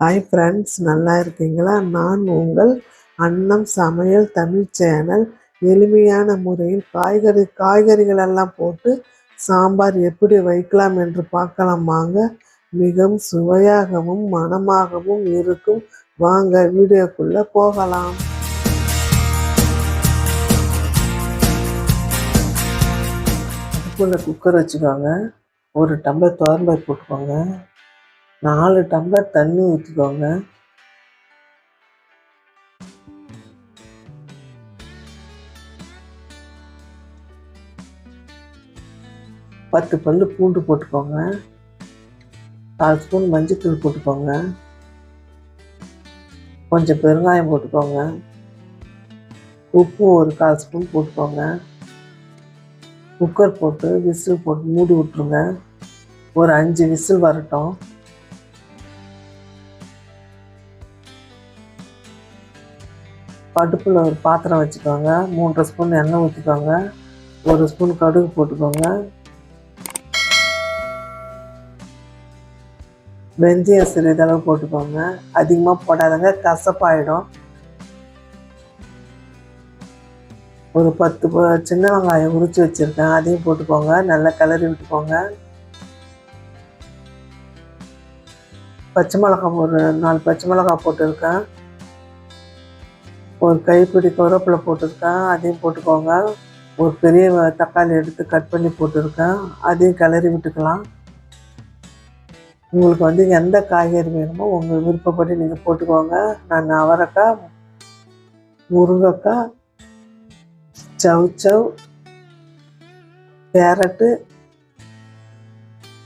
Hi friends, நல்லா இருக்கீங்களா? நான் உங்கள் அன்னம் சமையல் தமிழ் சேனல். எளிமையான முறையில் காய்கறிகளெல்லாம் போட்டு சாம்பார் எப்படி வைக்கலாம் என்று பார்க்கலாம் வாங்க. மிகவும் சுவையாகவும் மணமாகவும் இருக்கும். வாங்க வீடியோக்குள்ளே போகலாம். அதுக்குள்ளே குக்கர் வச்சுக்கோங்க. ஒரு டம்ளர் துவரம்பருப்பு போட்டுக்கோங்க. 4 டம்ளர் தண்ணி ஊற்றிக்கோங்க. பத்து பல்லு பூண்டு போட்டுக்கோங்க. 4 ஸ்பூன் மஞ்சத்தூள் போட்டுக்கோங்க. கொஞ்சம் பெருங்காயம் போட்டுக்கோங்க. உப்பு ஒரு 1/4 ஸ்பூன் போட்டுக்கோங்க. குக்கர் போட்டு விசில் போட்டு மூடி விட்டுருங்க. ஒரு 5 விசில் வரட்டும். அடுப்பில் ஒரு பாத்திரம் வச்சுக்கோங்க. 3 ஸ்பூன் எண்ணெய் ஊற்றிக்கோங்க. 1 ஸ்பூன் கடுகு போட்டுக்கோங்க. வெந்தயம் சிறிதளவு போட்டுக்கோங்க. அதிகமாக போடாதங்க, கசப்பாயிடும். ஒரு 10 சின்ன வெங்காயம் உரித்து வச்சுருக்கேன், அதையும் போட்டுக்கோங்க. நல்லா கிளறி விட்டுக்கோங்க. பச்சை மிளகாய் ஒரு 4 பச்சை மிளகாய் போட்டிருக்கேன். ஒரு கைப்பிடி கருவேப்பிலை போட்டிருக்கேன், அதையும் போட்டுக்கோங்க. ஒரு பெரிய தக்காளி எடுத்து கட் பண்ணி போட்டிருக்கேன், அதையும் கிளறி விட்டுக்கலாம். உங்களுக்கு எந்த காய்கறி வேணுமோ உங்கள் விருப்பப்படி நீங்கள் போட்டுக்கோங்க. நான் அவரைக்காய், முருங்கைக்காய், சவ் கேரட்டு,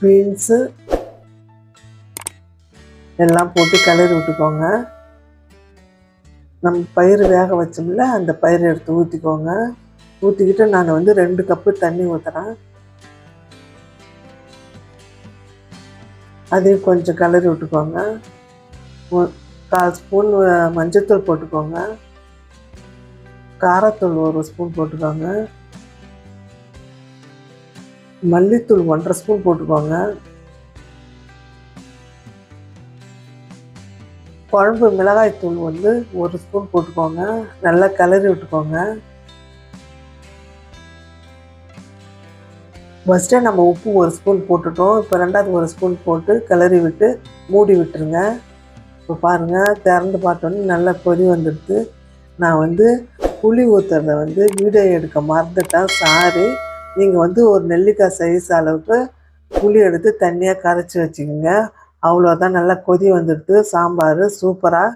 பீன்ஸு எல்லாம் போட்டு கிளறி விட்டுக்கோங்க. நம்ம பயிர் வேக வச்சோம்ல, அந்த பயிரை எடுத்து ஊற்றிக்கோங்க. ஊற்றிக்கிட்டு நான் 2 கப்பு தண்ணி ஊற்றுறேன். அதையும் கொஞ்சம் கிளறி விட்டுக்கோங்க. 1/4 ஸ்பூன் மஞ்சத்தூள் போட்டுக்கோங்க. காரத்தூள் 1 ஸ்பூன் போட்டுக்கோங்க. மல்லித்தூள் 1/2 ஸ்பூன் போட்டுக்கோங்க. குழம்பு மிளகாய்த்தூள் 1 ஸ்பூன் போட்டுக்கோங்க. நல்லா கிளறி விட்டுக்கோங்க. ஃபஸ்ட்டே நம்ம உப்பு 1 ஸ்பூன் போட்டுட்டோம். இப்போ 2வது 1 ஸ்பூன் போட்டு கிளறி விட்டு மூடி விட்டுருங்க. இப்போ பாருங்கள், திறந்து பார்த்தோன்னே நல்லா கொதி வந்துடுது. நான் புளி ஊற்றுறத வீடியோ எடுக்க மறந்துட்டேன், சாரி. நீங்கள் ஒரு நெல்லிக்காய் சைஸ் அளவுக்கு புளி எடுத்து தண்ணியாக கரைச்சி வச்சுக்கோங்க. அவ்வளோதான், நல்லா கொதி வந்துடுது. சாம்பார் சூப்பராக